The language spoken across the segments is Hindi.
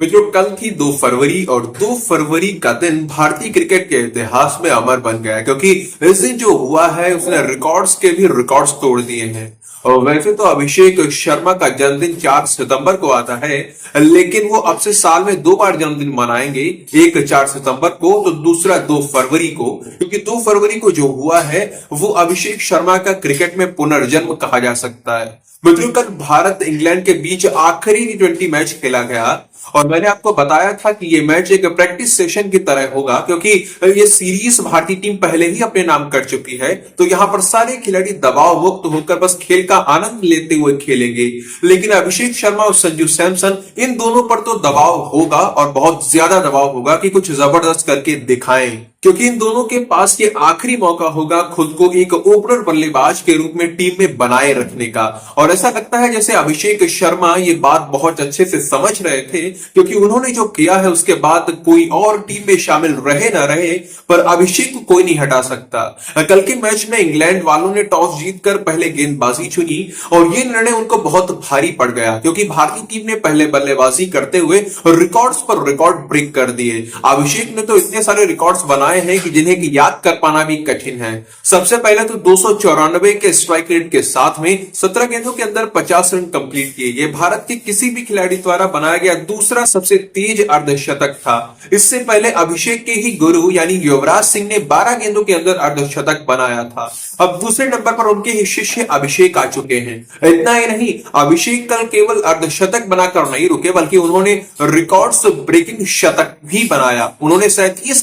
मित्रों, कल थी 2 फरवरी और 2 फरवरी का दिन भारतीय क्रिकेट के इतिहास में अमर बन गया, क्योंकि इस दिन जो हुआ है उसने रिकॉर्ड्स के भी रिकॉर्ड्स तोड़ दिए हैं। और वैसे तो अभिषेक शर्मा का जन्मदिन 4 सितंबर को आता है, लेकिन वो अब से साल में 2 बार जन्मदिन मनाएंगे, एक 4 सितंबर को तो दूसरा 2 फरवरी को, क्योंकि 2 फरवरी को जो हुआ है वो अभिषेक शर्मा का क्रिकेट में पुनर्जन्म कहा जा सकता है। मित्रों, कल भारत इंग्लैंड के बीच आखिरी T20 मैच खेला गया और मैंने आपको बताया था कि ये मैच एक प्रैक्टिस सेशन की तरह होगा, क्योंकि ये सीरीज भारतीय टीम पहले ही अपने नाम कर चुकी है। तो यहां पर सारे खिलाड़ी दबाव मुक्त होकर बस खेल का आनंद लेते हुए खेलेंगे। लेकिन अभिषेक शर्मा और संजू सैमसन, इन दोनों पर तो दबाव होगा और बहुत ज्यादा दबाव होगा कि कुछ जबरदस्त करके दिखाएं, क्योंकि इन दोनों के पास ये आखिरी मौका होगा खुद को एक ओपनर बल्लेबाज के रूप में टीम में बनाए रखने का। और ऐसा लगता है जैसे अभिषेक शर्मा ये बात बहुत अच्छे से समझ रहे थे, क्योंकि उन्होंने जो किया है उसके बाद कोई और टीम में शामिल रहे ना रहे, पर अभिषेक को कोई नहीं हटा सकता। कल के मैच में इंग्लैंड वालों ने टॉस जीतकर पहले गेंदबाजी चुनी और ये निर्णय उनको बहुत भारी पड़ गया, क्योंकि भारतीय टीम ने पहले बल्लेबाजी करते हुए रिकॉर्ड्स पर रिकॉर्ड ब्रेक कर दिए। अभिषेक ने तो इतने सारे रिकॉर्ड्स बनाए हैं कि जिन्हें की याद कर पाना भी कठिन है। सबसे पहले तो 294 के स्ट्राइक रेट के साथ में 17 गेंदों के अंदर 50 रन कंप्लीट किए। ये भारत के किसी भी खिलाड़ी द्वारा बनाया गया दूसरा सबसे तेज अर्धशतक था। इससे पहले अभिषेक के ही गुरु यानी युवराज सिंह ने 12 गेंदों के अंदर अर्धशतक बनाया था। अब दूसरे नंबर पर उनके ही शिष्य अभिषेक आ चुके हैं। इतना ही नहीं, अभिषेक कल केवल अर्धशतक बनाकर नहीं रुके, बल्कि उन्होंने रिकॉर्ड्स ब्रेकिंग शतक भी बनाया। उन्होंने 37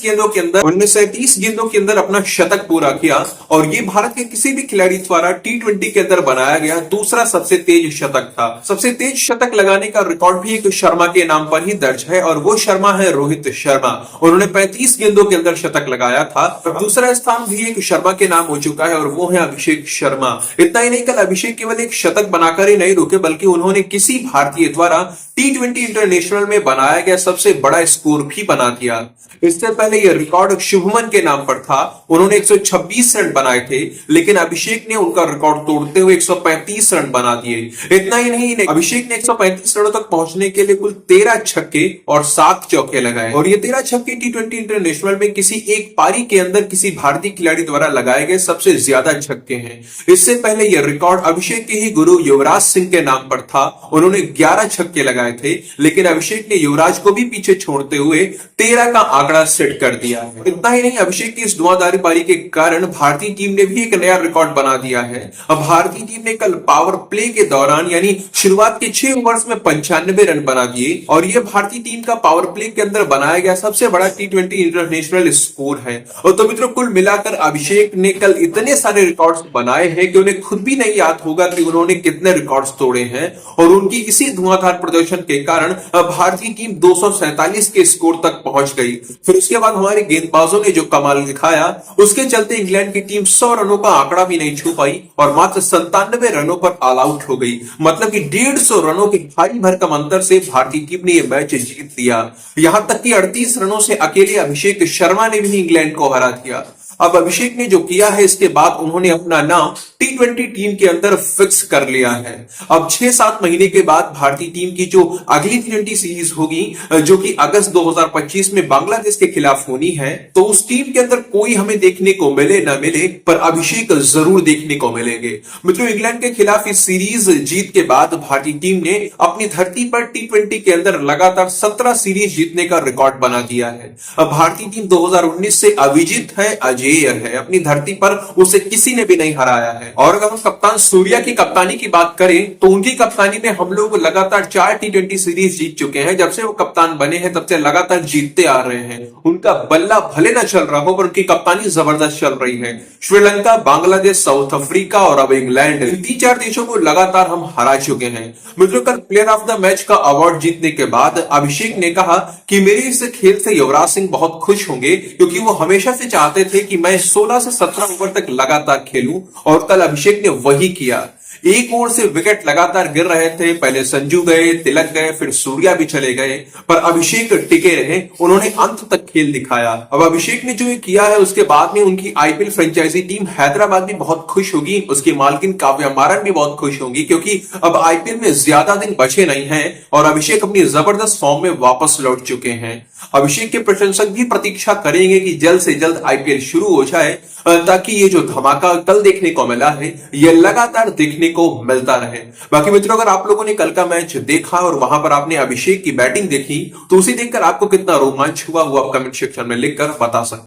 गेंदों के अंदर अपना शतक पूरा किया और ये भारत के किसी भी खिलाड़ी द्वारा T20 के अंदर बनाया गया दूसरा सबसे तेज शतक था। सबसे तेज शतक लगाने का रिकॉर्ड भी एक शर्मा के नाम पर ही दर्ज है और वो शर्मा है रोहित शर्मा। उन्होंने 35 गेंदों के अंदर शतक लगाया था। दूसरा स्थान भी एक शर्मा के नाम हो चुका है और वो है अभिषेक शर्मा। इतना ही नहीं, कल अभिषेक केवल एक शतक बनाकर ही नहीं रुके, बल्कि उन्होंने किसी भारतीय द्वारा T20 इंटरनेशनल में बनाया गया सबसे बड़ा स्कोर भी बना दिया। इससे पहले यह रिकॉर्ड शुभमन के नाम पर था, उन्होंने 126 रन बनाए थे, लेकिन अभिषेक ने उनका रिकॉर्ड तोड़ते हुए 135 रन बना दिए। इतना ही नहीं, अभिषेक ने 135 रनों तक पहुंचने के लिए कुल 13 छक्के और 7 चौके लगाए और ये 13 छक्के T20 इंटरनेशनल में किसी एक पारी के अंदर किसी भारतीय खिलाड़ी द्वारा लगाए गए सबसे ज्यादा छक्के हैं। इससे पहले यह रिकॉर्ड अभिषेक के ही गुरु युवराज सिंह के नाम पर था, उन्होंने 11 छक्के लगाए थे, लेकिन अभिषेक ने युवराज को भी पीछे छोड़ते हुए 13 का आंकड़ा सेट कर दिया है। इतना ही नहीं, अभिषेक की इस धुआंधार पारी के कारण भारतीय टीम ने भी एक नया रिकॉर्ड बना दिया है। अब भारतीय टीम ने कल पावर प्ले के दौरान यानी शुरुआत के 6 ओवर्स में 95 रन बना दिए और यह भारतीय टीम का पावर प्ले के अंदर बनाया गया सबसे बड़ा T20 इंटरनेशनल स्कोर है। और तो मित्रों, कुल मिलाकर अभिषेक ने कल इतने सारे रिकॉर्ड्स बनाए हैं कि उन्हें खुद भी नहीं याद होगा कि उन्होंने कितने रिकॉर्ड्स तोड़े हैं। और उनकी इसी धुआंधार प्रदर्शन के कारण भारतीय टीम 247 के स्कोर तक पहुंच गई। फिर उसके बाद हमारे गेंदबाजों ने जो कमाल दिखाया, उसके चलते इंग्लैंड की टीम 100 रनों का आंकड़ा भी नहीं छू पाई और मात्र 97 रनों पर ऑल आउट हो गई। मतलब कि 150 रनों के भारी भरकम अंतर से भारतीय टीम ने यह मैच जीत लिया। यहां तक कि 38 रनों से अकेले अभिषेक शर्मा ने भी इंग्लैंड को हरा दिया। अब अभिषेक ने जो किया है, इसके बाद उन्होंने अपना नाम T20 टीम के अंदर फिक्स कर लिया है। अब 6-7 महीने के बाद भारतीय टीम की जो अगली T20 सीरीज होगी, जो कि अगस्त 2025 में बांग्लादेश के खिलाफ होनी है, तो उस टीम के अंदर कोई हमें देखने को मिले ना मिले, पर अभिषेक जरूर देखने को मिलेंगे। मित्रों, इंग्लैंड के खिलाफ इस सीरीज जीत के बाद भारतीय टीम ने अपनी धरती पर T20 के अंदर लगातार 17 सीरीज जीतने का रिकॉर्ड बना दिया है। अब भारतीय टीम 2019 से अविजित है, है अपनी धरती पर, उसे किसी ने भी नहीं हराया है। और अगर हम कप्तान सूर्या की कप्तानी की बात करें, तो उनकी कप्तानी में हम लोग लगातार 4 T20 सीरीज जीत चुके हैं। जब से वो कप्तान बने हैं तब से लगातार जीतते आ रहे हैं। उनका बल्ला भले ना चल रहा हो, पर उनकी कप्तानी जबरदस्त चल रही है। श्रीलंका, बांग्लादेश, साउथ अफ्रीका और अब इंग्लैंड, इन 3-4 देशों को लगातार हम हरा चुके हैं। मित्रों, कल प्लेयर ऑफ द मैच का अवार्ड जीतने के बाद अभिषेक ने कहा कि मेरे इस खेल से युवराज सिंह बहुत खुश होंगे, क्योंकि वो हमेशा से चाहते थे कि मैं 16 से 17 ओवर तक लगातार खेलूं और कल अभिषेक ने वही किया। एक ओर से विकेट लगातार गिर रहे थे, पहले संजू गए, तिलक गए, फिर सूर्या भी चले गए, पर अभिषेक टिके रहे, उन्होंने अंत तक खेल दिखाया। अब अभिषेक ने जो ये किया है उसके बाद में उनकी आईपीएल फ्रेंचाइजी टीम हैदराबाद भी बहुत खुश होगी, उसकी मालकिन काव्या मारन भी बहुत खुश होंगी, क्योंकि अब आईपीएल में ज्यादा दिन बचे नहीं हैं और अभिषेक अपनी जबरदस्त फॉर्म में वापस लौट चुके हैं। अभिषेक के प्रशंसक भी प्रतीक्षा करेंगे कि जल्द से जल्द आईपीएल शुरू हो जाए, ताकि ये जो धमाका कल देखने को मिला है ये लगातार देखने को मिलता रहे। बाकी मित्रों, अगर आप लोगों ने कल का मैच देखा और वहां पर आपने अभिषेक की बैटिंग देखी तो उसे देखकर आपको कितना रोमांच हुआ वो आप कमेंट सेक्शन में लिखकर बता सकते हैं।